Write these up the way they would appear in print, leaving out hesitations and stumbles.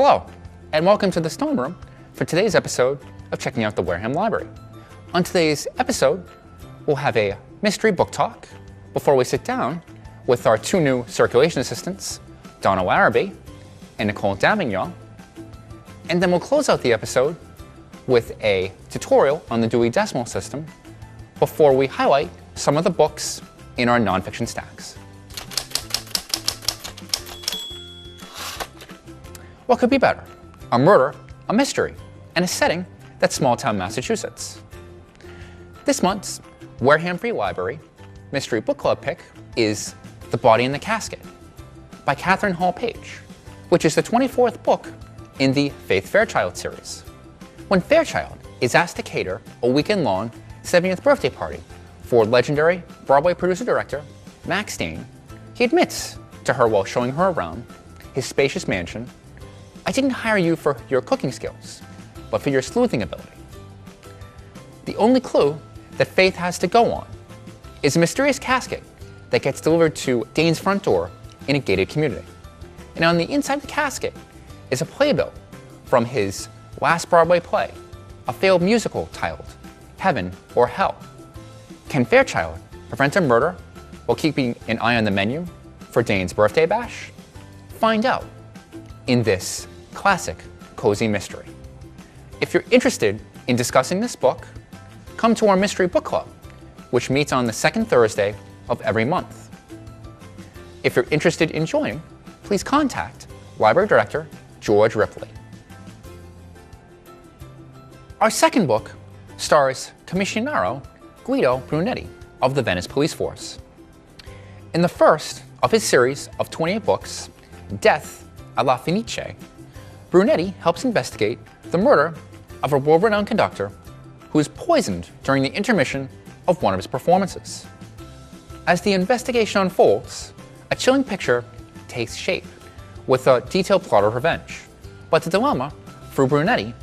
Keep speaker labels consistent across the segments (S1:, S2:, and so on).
S1: Hello, and welcome to the Stone Room for today's episode of Checking Out the Wareham Library. On today's episode, we'll have a mystery book talk before we sit down with our two new circulation assistants, Donna Larrabee and Nicole Davignon. And then we'll close out the episode with a tutorial on the Dewey Decimal System before we highlight some of the books in our nonfiction stacks. What could be better? A murder, a mystery, and a setting that's small-town Massachusetts. This month's Wareham Free Library Mystery Book Club pick is The Body in the Casket by Catherine Hall Page, which is the 24th book in the Faith Fairchild series. When Fairchild is asked to cater a weekend-long 70th birthday party for legendary Broadway producer-director Max Dane, he admits to her while showing her around his spacious mansion, "I didn't hire you for your cooking skills, but for your sleuthing ability." The only clue that Faith has to go on is a mysterious casket that gets delivered to Dane's front door in a gated community. And on the inside of the casket is a playbill from his last Broadway play, a failed musical titled Heaven or Hell. Can Fairchild prevent a murder while keeping an eye on the menu for Dane's birthday bash? Find out in this classic cozy mystery. If you're interested in discussing this book, come to our Mystery Book Club, which meets on the second Thursday of every month. If you're interested in joining, please contact Library Director George Ripley. Our second book stars Commissionero Guido Brunetti of the Venice Police Force. In the first of his series of 28 books, Death alla Fenice, Brunetti helps investigate the murder of a world-renowned conductor who was poisoned during the intermission of one of his performances. As the investigation unfolds, a chilling picture takes shape with a detailed plot of revenge. But the dilemma for Brunetti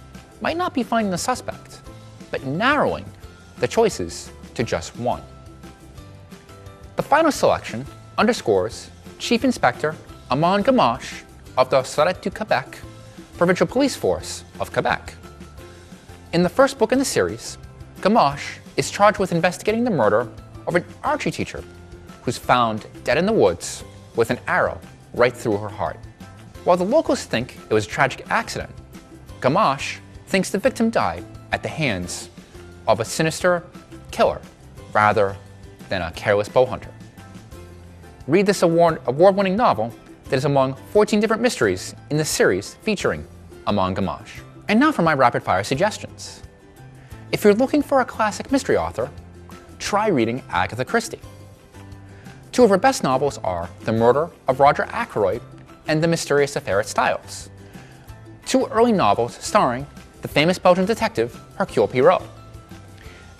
S1: might not be finding the suspect, but narrowing the choices to just one. The final selection underscores Chief Inspector Armand Gamache of the Surete du Québec Provincial Police Force of Quebec. In the first book in the series, Gamache is charged with investigating the murder of an archery teacher who's found dead in the woods with an arrow right through her heart. While the locals think it was a tragic accident, Gamache thinks the victim died at the hands of a sinister killer rather than a careless bow hunter. Read this award-winning novel that is among 14 different mysteries in the series featuring Armand Gamache. And now for my rapid-fire suggestions. If you're looking for a classic mystery author, try reading Agatha Christie. Two of her best novels are The Murder of Roger Ackroyd and The Mysterious Affair at Styles, two early novels starring the famous Belgian detective Hercule Poirot.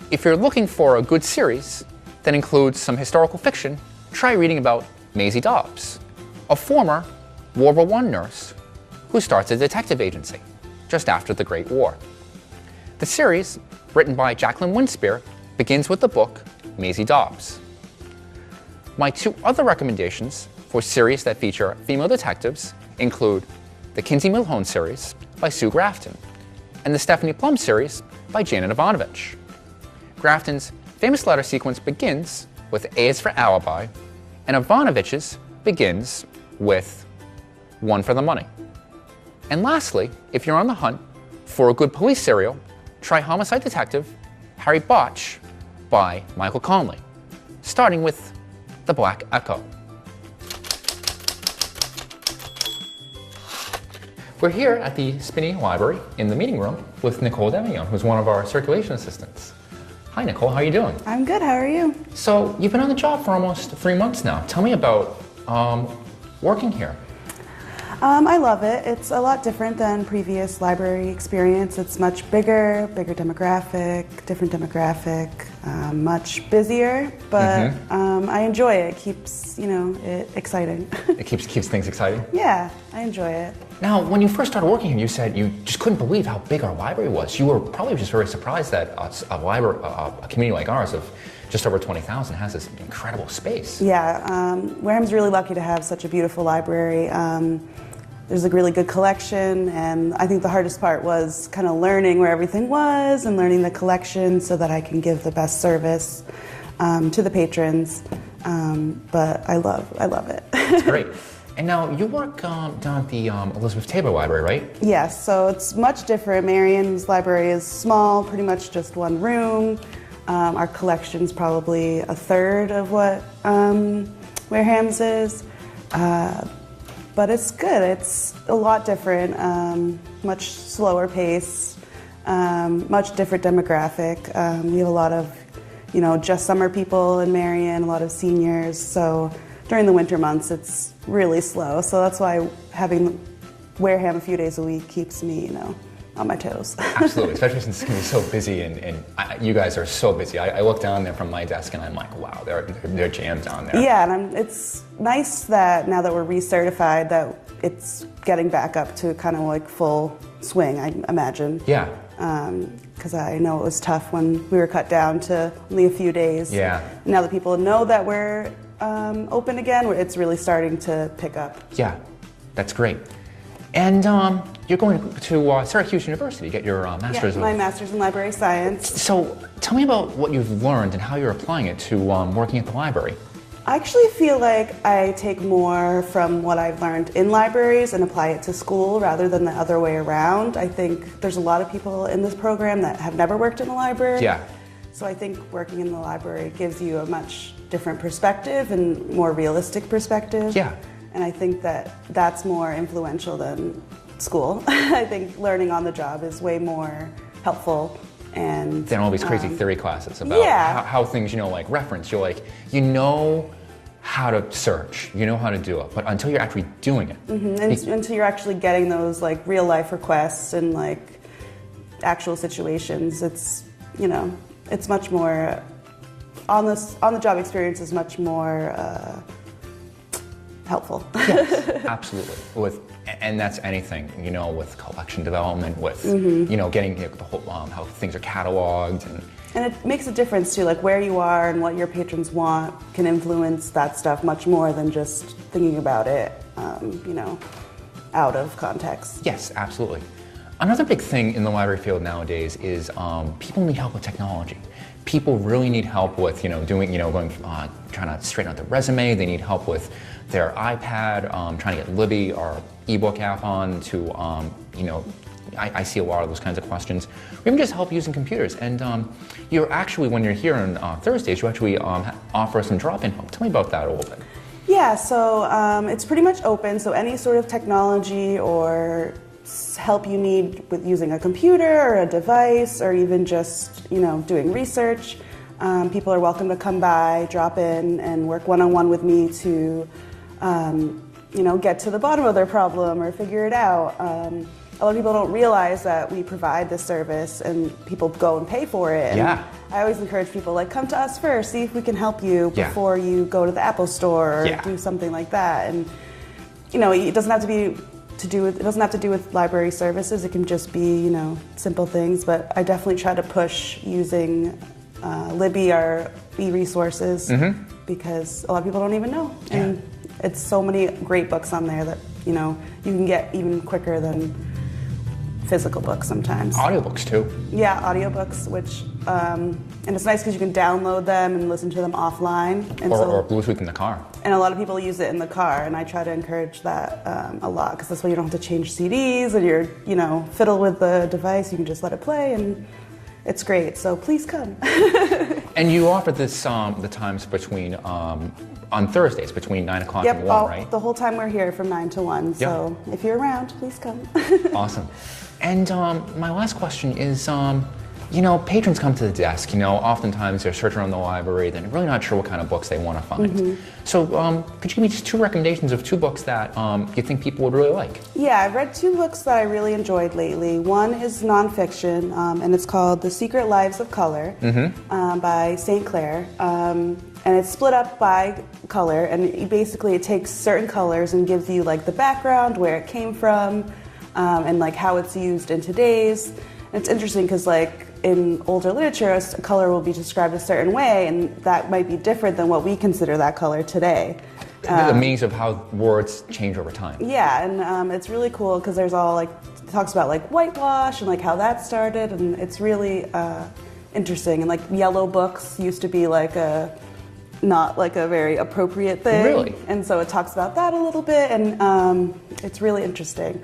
S1: If you're looking for a good series that includes some historical fiction, try reading about Maisie Dobbs, a former World War I nurse who starts a detective agency just after the Great War. The series, written by Jacqueline Winspear, begins with the book Maisie Dobbs. My two other recommendations for series that feature female detectives include the Kinsey Milhone series by Sue Grafton and the Stephanie Plum series by Janet Ivanovich. Grafton's famous letter sequence begins with A is for Alibi, and Ivanovich's begins with One for the Money. And lastly, if you're on the hunt for a good police serial, try Homicide Detective Harry Botch by Michael Conley, starting with The Black Echo. We're here at the Spinney Library in the meeting room with Nicole Davignon, who's one of our circulation assistants. Hi Nicole, how are you doing?
S2: I'm good, how are you?
S1: So you've been on the job for almost 3 months now. Tell me about working here.
S2: I love it. It's a lot different than previous library experience. It's much bigger demographic, different demographic, much busier, but I enjoy it. It keeps, it exciting.
S1: It keeps things exciting?
S2: Yeah, I enjoy it.
S1: Now, when you first started working here, you said you just couldn't believe how big our library was. You were probably just very surprised that a community like ours of just over 20,000 has this incredible space.
S2: Yeah, Wareham's really lucky to have such a beautiful library. there's a really good collection, and I think the hardest part was kind of learning where everything was and learning the collection so that I can give the best service to the patrons. But I love it.
S1: That's great. And now you work down at the Elizabeth Tabor Library, right?
S2: Yes, so it's much different. Marion's library is small, pretty much just one room. Our collection's probably a third of what Wareham's is. But it's good. It's a lot different, much slower pace, much different demographic. We have a lot of, just summer people in Marion, a lot of seniors. So during the winter months, it's really slow. So that's why having Wareham a few days a week keeps me, on my toes.
S1: Absolutely, especially since it's going to be so busy, and you guys are so busy. I look down there from my desk and I'm like, wow, they're jammed down there.
S2: Yeah, and it's nice that now that we're recertified that it's getting back up to kind of like full swing, I imagine.
S1: Yeah.
S2: Because I know it was tough when we were cut down to only a few days.
S1: Yeah.
S2: Now that people know that we're open again, it's really starting to pick up.
S1: Yeah, that's great. And you're going to Syracuse University to get your master's.
S2: Yeah, my master's in library science.
S1: So tell me about what you've learned and how you're applying it to working at the library.
S2: I actually feel like I take more from what I've learned in libraries and apply it to school rather than the other way around. I think there's a lot of people in this program that have never worked in a library.
S1: Yeah.
S2: So I think working in the library gives you a much different perspective and more realistic perspective.
S1: Yeah.
S2: And I think that that's more influential than school. I think learning on the job is way more helpful. And
S1: then all these crazy theory classes about how things, like reference, you know how to search, you know how to do it, but until you're actually doing it.
S2: Mm-hmm. Until you're actually getting those like real life requests and like actual situations, it's, it's much more, on the job experience is much more helpful.
S1: Yes, absolutely. And that's anything, with collection development, with, getting the whole, how things are cataloged.
S2: And it makes a difference too, like where you are and what your patrons want can influence that stuff much more than just thinking about it, out of context.
S1: Yes, absolutely. Another big thing in the library field nowadays is people need help with technology. People really need help with, trying to straighten out their resume. They need help with their iPad, trying to get Libby, our ebook app on to, I see a lot of those kinds of questions. Or even just help using computers. And you're actually, when you're here on Thursdays, you actually offer some drop-in help. Tell me about that a little bit.
S2: Yeah, so it's pretty much open. So any sort of technology or help you need with using a computer or a device or even just, doing research, people are welcome to come by, drop in, and work one-on-one with me to, get to the bottom of their problem or figure it out. A lot of people don't realize that we provide this service and people go and pay for it. And
S1: yeah.
S2: I always encourage people, come to us first, see if we can help you before you go to the Apple store or do something like that. And, it doesn't have to be it doesn't have to do with library services. It can just be, simple things. But I definitely try to push using Libby, our e-resources, because a lot of people don't even know.
S1: Yeah.
S2: And it's so many great books on there that, you can get even quicker than physical books sometimes.
S1: Audiobooks too.
S2: Yeah, audiobooks, which, and it's nice because you can download them and listen to them offline. And
S1: or Bluetooth in the car.
S2: And a lot of people use it in the car, and I try to encourage that a lot, because this way you don't have to change CDs and you're, fiddle with the device, you can just let it play, and it's great, so please come.
S1: And you offer this the times between, on Thursdays, between 9 o'clock and 1, right?
S2: The whole time we're here from 9 to 1, so if you're around, please come.
S1: Awesome. And my last question is, patrons come to the desk, oftentimes they're searching around the library, they're really not sure what kind of books they want to find. So could you give me just 2 recommendations of 2 books that you think people would really like? Yeah,
S2: I've read 2 books that I really enjoyed lately. One is nonfiction, and it's called The Secret Lives of Color by St. Clair. And it's split up by color, and it takes certain colors and gives you the background, where it came from, and how it's used in today's. And it's interesting because in older literature, a color will be described a certain way, and that might be different than what we consider that color today.
S1: The meanings of how words change over time.
S2: Yeah, and it's really cool because there's all like, it talks about like whitewash and like how that started, and it's really interesting. And like yellow books used to be like not like a very appropriate thing.
S1: Really?
S2: And so it talks about that a little bit, and it's really interesting.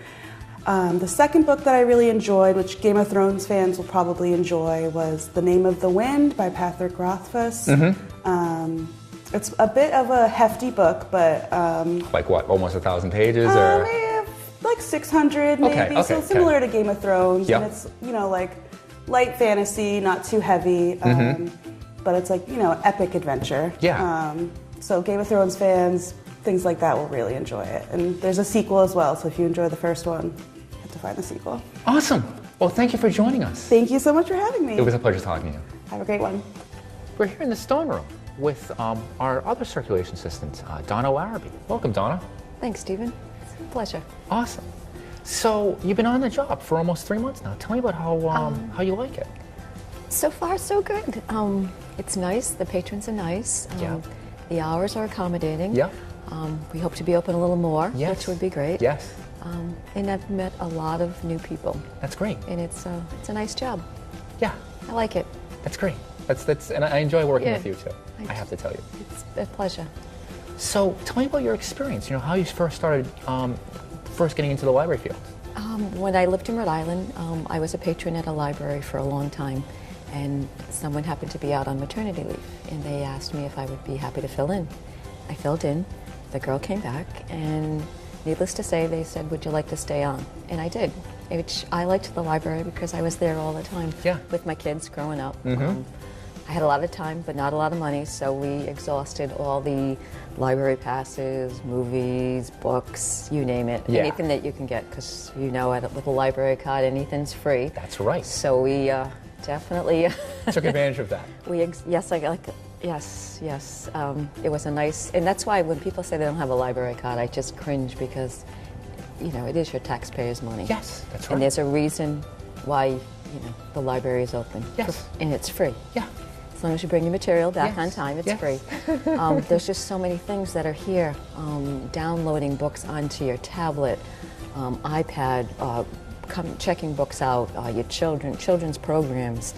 S2: The second book that I really enjoyed, which Game of Thrones fans will probably enjoy, was The Name of the Wind by Patrick Rothfuss. It's a bit of a hefty book, but...
S1: like what, almost 1,000 pages? Or?
S2: Like 600 maybe,
S1: Okay,
S2: so similar to Game of Thrones.
S1: Yep.
S2: And it's, like light fantasy, not too heavy, but it's like, epic adventure.
S1: Yeah.
S2: So Game of Thrones fans, things like that will really enjoy it. And there's a sequel as well, so if you enjoy the first one, you have to find the sequel.
S1: Awesome. Well, thank you for joining us.
S2: Thank you so much for having me.
S1: It was a pleasure talking to you.
S2: Have a great one.
S1: We're here in the Stone Room with our other circulation assistant, Donna Larrabee. Welcome, Donna.
S3: Thanks, Stephen. It's a pleasure.
S1: Awesome. So you've been on the job for almost 3 months now. Tell me about how you like it.
S3: So far, so good. It's nice. The patrons are nice.
S1: Yeah.
S3: The hours are accommodating.
S1: Yeah.
S3: We hope to be open a little more,
S1: Yes.
S3: which would be great.
S1: Yes.
S3: And I've met a lot of new people,
S1: That's great.
S3: and it's a nice job.
S1: Yeah.
S3: I like it.
S1: That's great. That's and I enjoy working
S3: Yeah.
S1: with you too. I have to tell you.
S3: It's a pleasure.
S1: So tell me about your experience. How you first started, first getting into the library field.
S3: When I lived in Rhode Island, I was a patron at a library for a long time, and someone happened to be out on maternity leave, and they asked me if I would be happy to fill in. I filled in. The girl came back, and needless to say, they said, "Would you like to stay on?" And I did, which I liked the library because I was there all the time with my kids growing up. I had a lot of time, but not a lot of money, so we exhausted all the library passes, movies, books, you name it, anything that you can get, because with a library card, anything's free.
S1: That's right.
S3: So we definitely
S1: Took advantage of that.
S3: Yes. It was a nice, and that's why when people say they don't have a library card, I just cringe because, it is your taxpayers' money.
S1: Yes, that's right.
S3: And there's a reason why, the library is open.
S1: Yes.
S3: And it's free.
S1: Yeah.
S3: As long as you bring your material back on
S1: Yes.
S3: time, it's
S1: Yes.
S3: free. There's just so many things that are here. Downloading books onto your tablet, iPad, checking books out, your children's programs,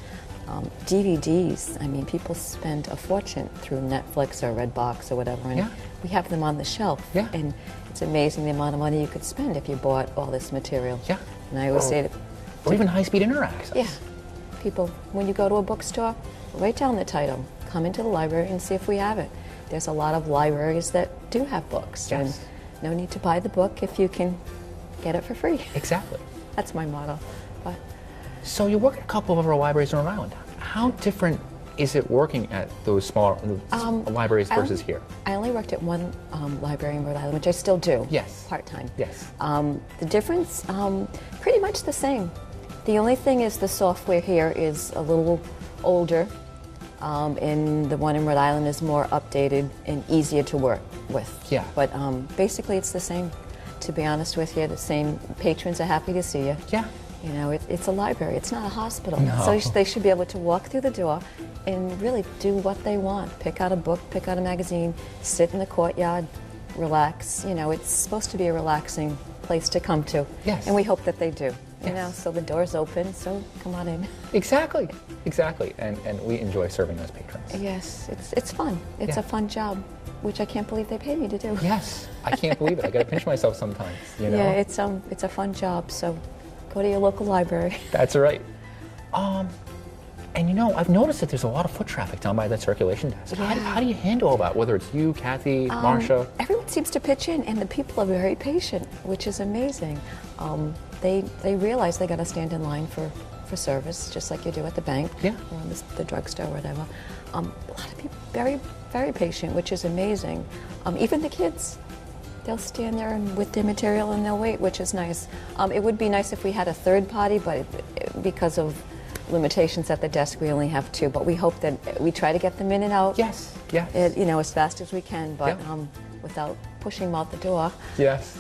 S3: DVDs. I mean, people spend a fortune through Netflix or Redbox or whatever, and we have them on the shelf.
S1: Yeah.
S3: And it's amazing the amount of money you could spend if you bought all this material.
S1: Yeah.
S3: And I always say that,
S1: Or even high-speed internet access.
S3: yeah, people, when you go to a bookstore, write down the title, come into the library and see if we have it. There's a lot of libraries that do have books, and
S1: Yes.
S3: no need to buy the book if you can get it for free.
S1: Exactly.
S3: That's my motto. But
S1: So you work at a couple of other libraries in Rhode Island. How different is it working at those smaller libraries versus here?
S3: I only worked at one library in Rhode Island, which I still do.
S1: Yes.
S3: Part-time.
S1: Yes.
S3: The difference, pretty much the same. The only thing is the software here is a little older, and the one in Rhode Island is more updated and easier to work with.
S1: Yeah.
S3: But basically it's the same. To be honest with you, the same patrons are happy to see you.
S1: Yeah.
S3: It's a library, it's not a hospital.
S1: No.
S3: So they should be able to walk through the door and really do what they want. Pick out a book, pick out a magazine, sit in the courtyard, relax. It's supposed to be a relaxing place to come to.
S1: Yes.
S3: And we hope that they do.
S1: Yes.
S3: So the door's open, so come on in.
S1: Exactly. And we enjoy serving those patrons.
S3: Yes, it's fun. It's
S1: Yeah.
S3: a fun job, which I can't believe they pay me to do.
S1: Yes. I can't believe it. I gotta pinch myself sometimes,
S3: Yeah, it's a fun job, so go to your local library.
S1: That's right. And I've noticed that there's a lot of foot traffic down by that circulation desk.
S3: Yeah.
S1: How do you handle all that? Whether it's you, Kathy, Marcia?
S3: Everyone seems to pitch in, and the people are very patient, which is amazing. They realize they got to stand in line for service, just like you do at the bank
S1: Yeah.
S3: or in the drugstore or whatever. A lot of people very, very patient, which is amazing. Even the kids. They'll stand there with their material and they'll wait, which is nice. It would be nice if we had a third party, but because of limitations at the desk, we only have two. But we hope that we try to get them in and out.
S1: Yes.
S3: As fast as we can, but
S1: Yeah.
S3: without pushing them out the door.
S1: Yes.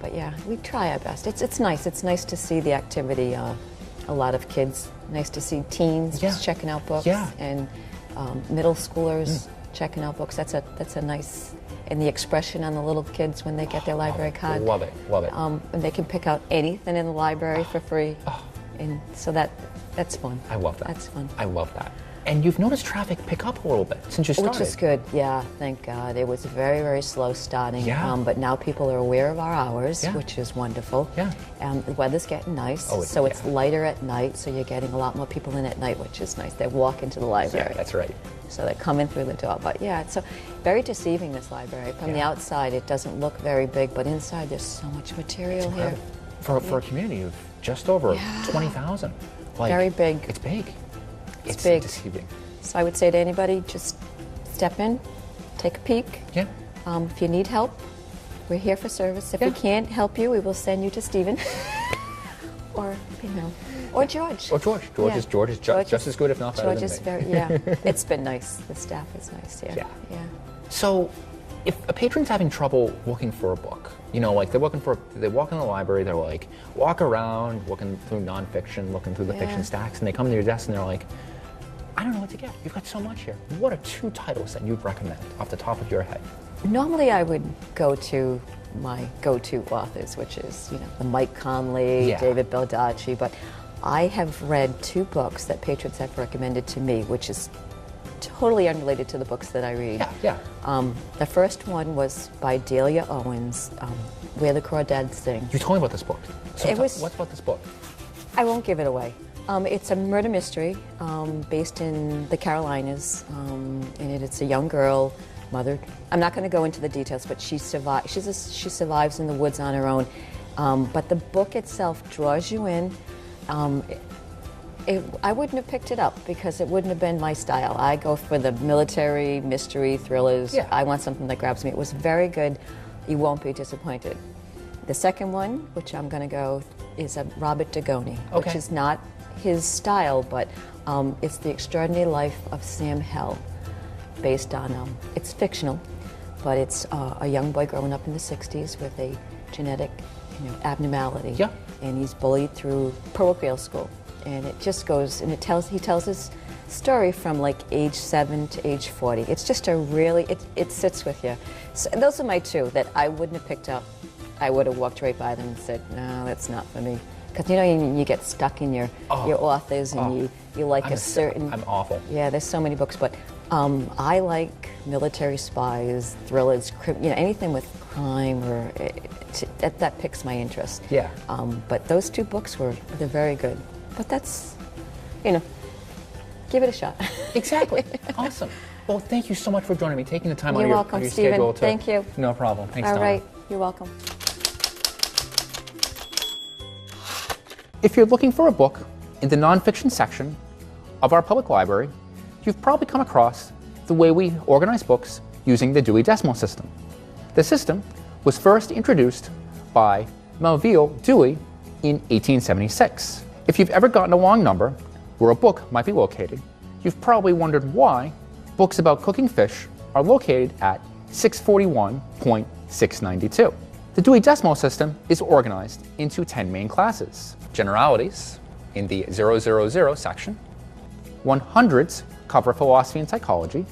S3: But yeah, we try our best. It's nice. It's nice to see the activity. A lot of kids. Nice to see teens
S1: Yeah.
S3: just checking out books
S1: Yeah.
S3: and middle schoolers. checking out books. That's a nice, and the expression on the little kids when they get their library card.
S1: Love it, love it.
S3: And they can pick out anything in the library for free. And so that's fun.
S1: I love that.
S3: That's fun.
S1: I love that. And you've noticed traffic pick up a little bit since you started.
S3: Which is good, yeah, thank God. It was very, very slow starting,
S1: Yeah.
S3: but now people are aware of our hours,
S1: Yeah.
S3: which is wonderful.
S1: Yeah.
S3: The weather's getting nice,
S1: Oh,
S3: so it's
S1: yeah.
S3: lighter at night, so you're getting a lot more people in at night, which is nice. They walk into the library.
S1: Yeah, that's right.
S3: So they're coming through the door. But yeah, it's so very deceiving, this library. From the
S1: Yeah.
S3: outside, it doesn't look very big, but inside there's so much material here.
S1: For a community of just over 20,000. Like,
S3: Very big.
S1: It's big. It's
S3: big.
S1: deceiving.
S3: So I would say to anybody, just step in, take a peek.
S1: Yeah.
S3: If you need help, we're here for service. If we
S1: Yeah.
S3: can't help you, we will send you to Stephen. Or, or George.
S1: Or George. George
S3: Yeah.
S1: is just as good, if not better
S3: George
S1: than
S3: is
S1: me.
S3: very, yeah. It's been nice. The staff is nice here.
S1: Yeah.
S3: Yeah.
S1: So, if a patron's having trouble looking for a book, like they walk in the library, they're like, walk around, looking through nonfiction, looking through the
S3: Yeah.
S1: fiction stacks, and they come to your desk and they're like, I don't know what to get. You've got so much here. What are 2 titles that you'd recommend off the top of your head?
S3: Normally I would go to my go-to authors, which is, the Mike Conley,
S1: Yeah.
S3: David Baldacci, but I have read 2 books that patrons have recommended to me, which is totally unrelated to the books that I read.
S1: Yeah.
S3: The first one was by Delia Owens, Where the Crawdads Sing.
S1: You told me about this book. So what's about this book?
S3: I won't give it away. It's a murder mystery based in the Carolinas. It's a young girl, mother. I'm not going to go into the details, but she survives in the woods on her own. But the book itself draws you in. I wouldn't have picked it up because it wouldn't have been my style. I go for the military, mystery, thrillers.
S1: Yeah.
S3: I want something that grabs me. It was very good. You won't be disappointed. The second one, which I'm going to go, is a Robert Dagoni,
S1: Okay.
S3: which is not his style, but it's The Extraordinary Life of Sam Hell, based on, it's fictional, but it's a young boy growing up in the 60s with a genetic abnormality.
S1: Yeah.
S3: And he's bullied through parochial school. And it just goes, and he tells his story from like age 7 to age 40. It's just it sits with you. So those are my 2 that I wouldn't have picked up. I would have walked right by them and said, no, that's not for me. Because you get stuck in your authors and you like a certain...
S1: I'm awful.
S3: Yeah, there's so many books, but I like military spies, thrillers, anything with crime or that picks my interest.
S1: Yeah.
S3: But those 2 books they're very good. But that's, give it a shot.
S1: Exactly. Awesome. Well, thank you so much for joining me, taking the time out
S3: You're
S1: of
S3: welcome,
S1: your
S3: Stephen.
S1: schedule to...
S3: Thank you.
S1: No problem. Thanks,
S3: All
S1: Donna.
S3: right, you're welcome.
S1: If you're looking for a book in the nonfiction section of our public library, you've probably come across the way we organize books using the Dewey Decimal System. The system was first introduced by Melville Dewey in 1876. If you've ever gotten a long number where a book might be located, you've probably wondered why books about cooking fish are located at 641.692. The Dewey Decimal System is organized into 10 main classes. Generalities in the 000 section, 100s cover philosophy and psychology,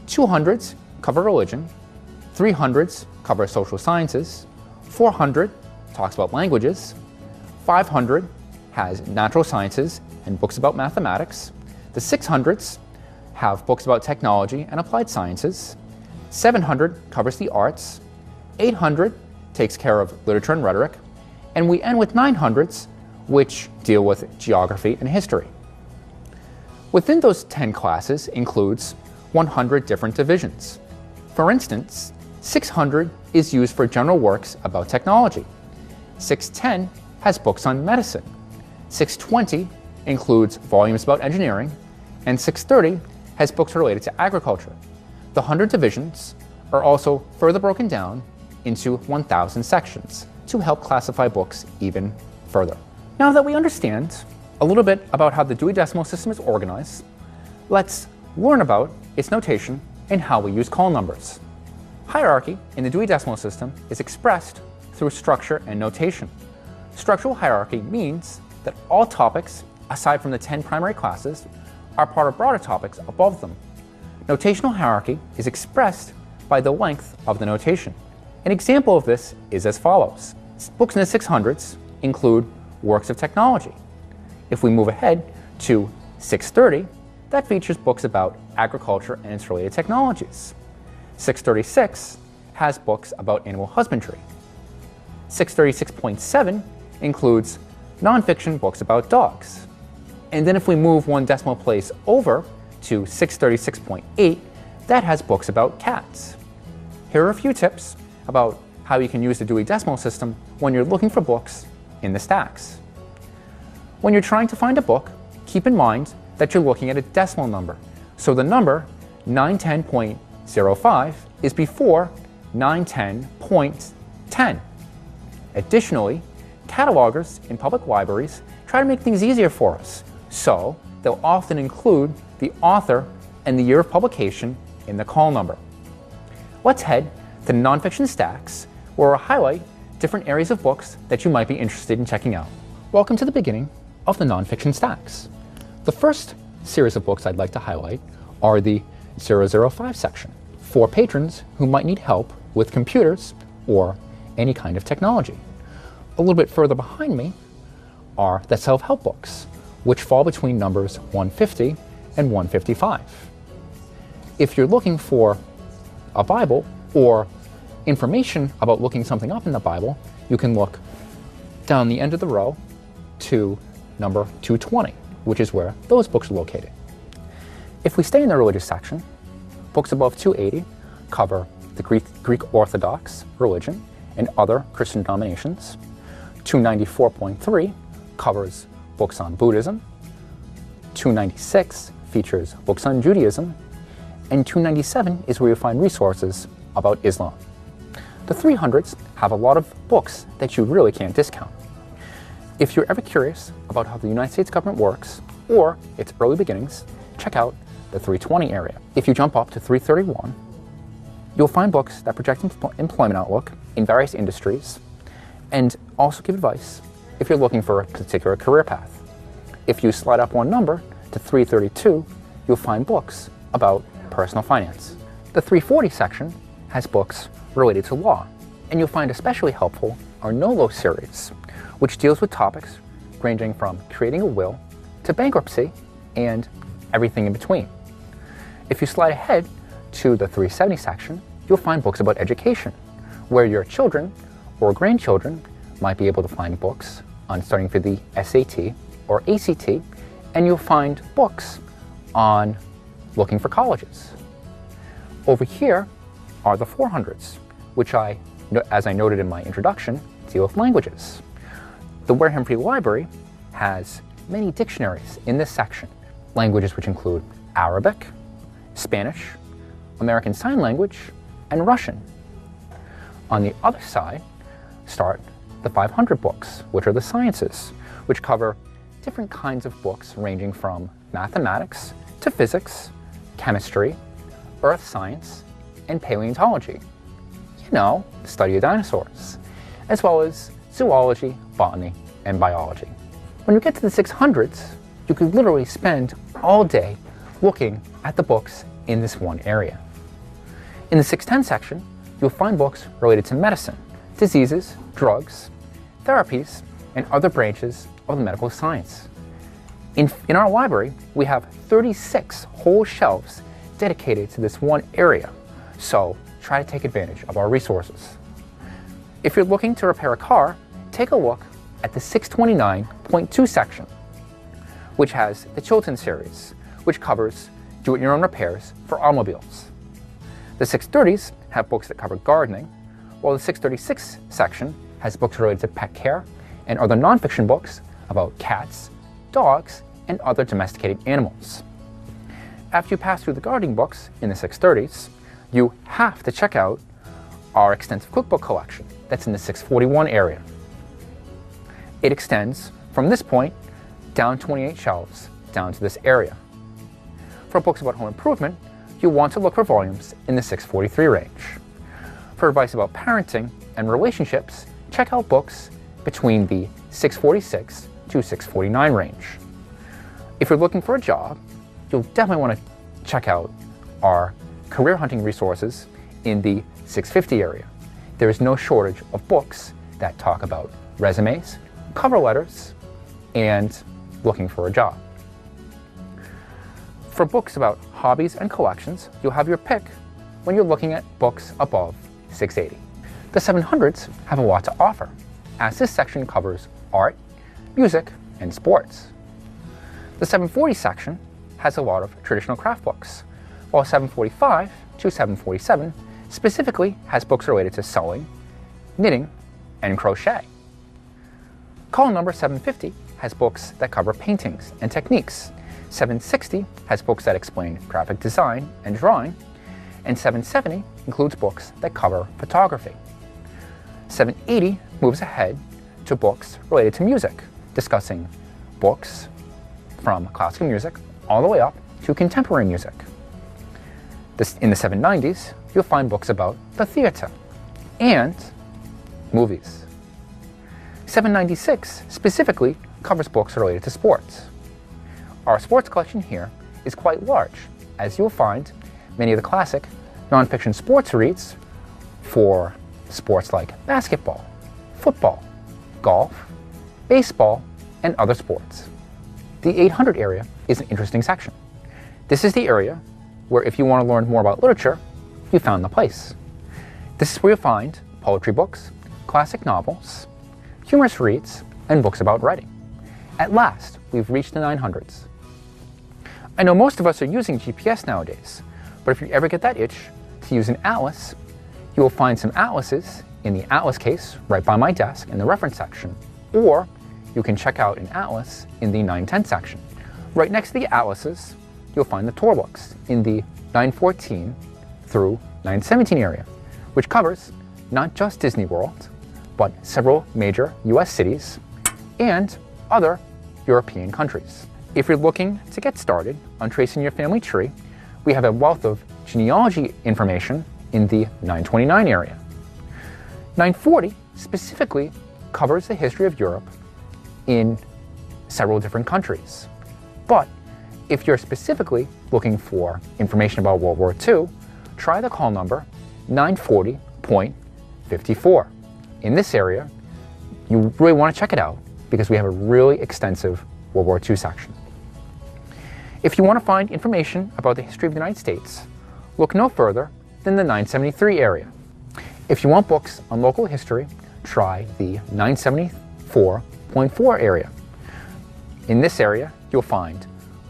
S1: 200s cover religion, 300s cover social sciences, 400 talks about languages, 500 has natural sciences and books about mathematics, the 600s have books about technology and applied sciences, 700 covers the arts, 800 takes care of literature and rhetoric, and we end with 900s, which deal with geography and history. Within those 10 classes includes 100 different divisions. For instance, 600 is used for general works about technology. 610 has books on medicine. 620 includes volumes about engineering, and 630 has books related to agriculture. The 100 divisions are also further broken down into 1,000 sections to help classify books even further. Now that we understand a little bit about how the Dewey Decimal System is organized, let's learn about its notation and how we use call numbers. Hierarchy in the Dewey Decimal System is expressed through structure and notation. Structural hierarchy means that all topics, aside from the 10 primary classes, are part of broader topics above them. Notational hierarchy is expressed by the length of the notation. An example of this is as follows. Books in the 600s include works of technology. If we move ahead to 630, that features books about agriculture and its related technologies. 636 has books about animal husbandry. 636.7 includes nonfiction books about dogs. And then if we move one decimal place over to 636.8, that has books about cats. Here are a few tips about how you can use the Dewey Decimal System when you're looking for books in the stacks. When you're trying to find a book, keep in mind that you're looking at a decimal number. So the number 910.05 is before 910.10. Additionally, catalogers in public libraries try to make things easier for us, so they'll often include the author and the year of publication in the call number. Let's head to the nonfiction stacks, where I'll highlight different areas of books that you might be interested in checking out. Welcome to the beginning of the nonfiction stacks. The first series of books I'd like to highlight are the 005 section, for patrons who might need help with computers or any kind of technology. A little bit further behind me are the self-help books, which fall between numbers 150 and 155. If you're looking for a Bible or information about looking something up in the Bible, you can look down the end of the row to number 220, which is where those books are located. If we stay in the religious section, books above 280 cover the Greek Orthodox religion and other Christian denominations. 294.3 covers books on Buddhism. 296 features books on Judaism. And 297 is where you find resources about Islam. The 300s have a lot of books that you really can't discount. If you're ever curious about how the United States government works or its early beginnings, check out the 320 area. If you jump up to 331, you'll find books that project employment outlook in various industries and also give advice if you're looking for a particular career path. If you slide up one number to 332, you'll find books about personal finance. The 340 section has books related to law, and you'll find especially helpful our NOLO series, which deals with topics ranging from creating a will to bankruptcy and everything in between. If you slide ahead to the 370 section, you'll find books about education, where your children or grandchildren might be able to find books on studying for the SAT or ACT, and you'll find books on looking for colleges. Over here are the 400s, which as I noted in my introduction, deal with languages. The Wareham Free Library has many dictionaries in this section, languages which include Arabic, Spanish, American Sign Language, and Russian. On the other side start the 500 books, which are the sciences, which cover different kinds of books ranging from mathematics to physics, chemistry, earth science, and paleontology. You know, the study of dinosaurs, as well as zoology, botany, and biology. When you get to the 600s, you could literally spend all day looking at the books in this one area. In the 610 section, you'll find books related to medicine, diseases, drugs, therapies, and other branches of the medical science. In our library, we have 36 whole shelves dedicated to this one area, so try to take advantage of our resources. If you're looking to repair a car, take a look at the 629.2 section, which has the Chilton series, which covers do-it-your-own repairs for automobiles. The 630s have books that cover gardening, while the 636 section has books related to pet care and other nonfiction books about cats, dogs, and other domesticated animals. After you pass through the gardening books in the 630s, you have to check out our extensive cookbook collection that's in the 641 area. It extends from this point down 28 shelves down to this area. For books about home improvement, you'll want to look for volumes in the 643 range. For advice about parenting and relationships, check out books between the 646 to 649 range. If you're looking for a job, you'll definitely want to check out are career hunting resources in the 650 area. There is no shortage of books that talk about resumes, cover letters, and looking for a job. For books about hobbies and collections, you'll have your pick when you're looking at books above 680. The 700s have a lot to offer, as this section covers art, music, and sports. The 740 section has a lot of traditional craft books, while 745 to 747 specifically has books related to sewing, knitting, and crochet. Column number 750 has books that cover paintings and techniques. 760 has books that explain graphic design and drawing, and 770 includes books that cover photography. 780 moves ahead to books related to music, discussing books from classical music all the way up to contemporary music. In the 790s, you'll find books about the theater and movies. 796 specifically covers books related to sports. Our sports collection here is quite large, as you'll find many of the classic nonfiction sports reads for sports like basketball, football, golf, baseball, and other sports. The 800 area is an interesting section. This is the area where if you want to learn more about literature, you found the place. This is where you'll find poetry books, classic novels, humorous reads, and books about writing. At last, we've reached the 900s. I know most of us are using GPS nowadays, but if you ever get that itch to use an atlas, you will find some atlases in the atlas case right by my desk in the reference section, or you can check out an atlas in the 910 section. Right next to the atlases, you'll find the tour books in the 914 through 917 area, which covers not just Disney World, but several major US cities and other European countries. If you're looking to get started on tracing your family tree, we have a wealth of genealogy information in the 929 area. 940 specifically covers the history of Europe in several different countries. But if you're specifically looking for information about World War II, try the call number 940.54. In this area, you really want to check it out because we have a really extensive World War II section. If you want to find information about the history of the United States, look no further than the 973 area. If you want books on local history, try the 974.4 area. In this area, you'll find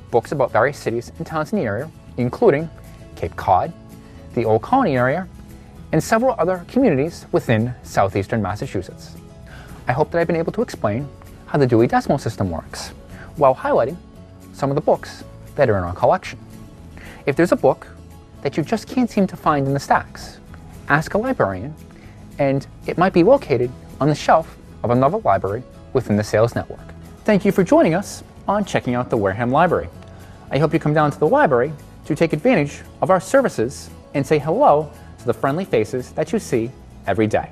S1: books about various cities and towns in the area, including Cape Cod, the Old Colony area, and several other communities within southeastern Massachusetts. I hope that I've been able to explain how the Dewey Decimal System works, while highlighting some of the books that are in our collection. If there's a book that you just can't seem to find in the stacks, ask a librarian, and it might be located on the shelf of another library within the sales network. Thank you for joining us on checking out the Wareham Library. I hope you come down to the library to take advantage of our services and say hello to the friendly faces that you see every day.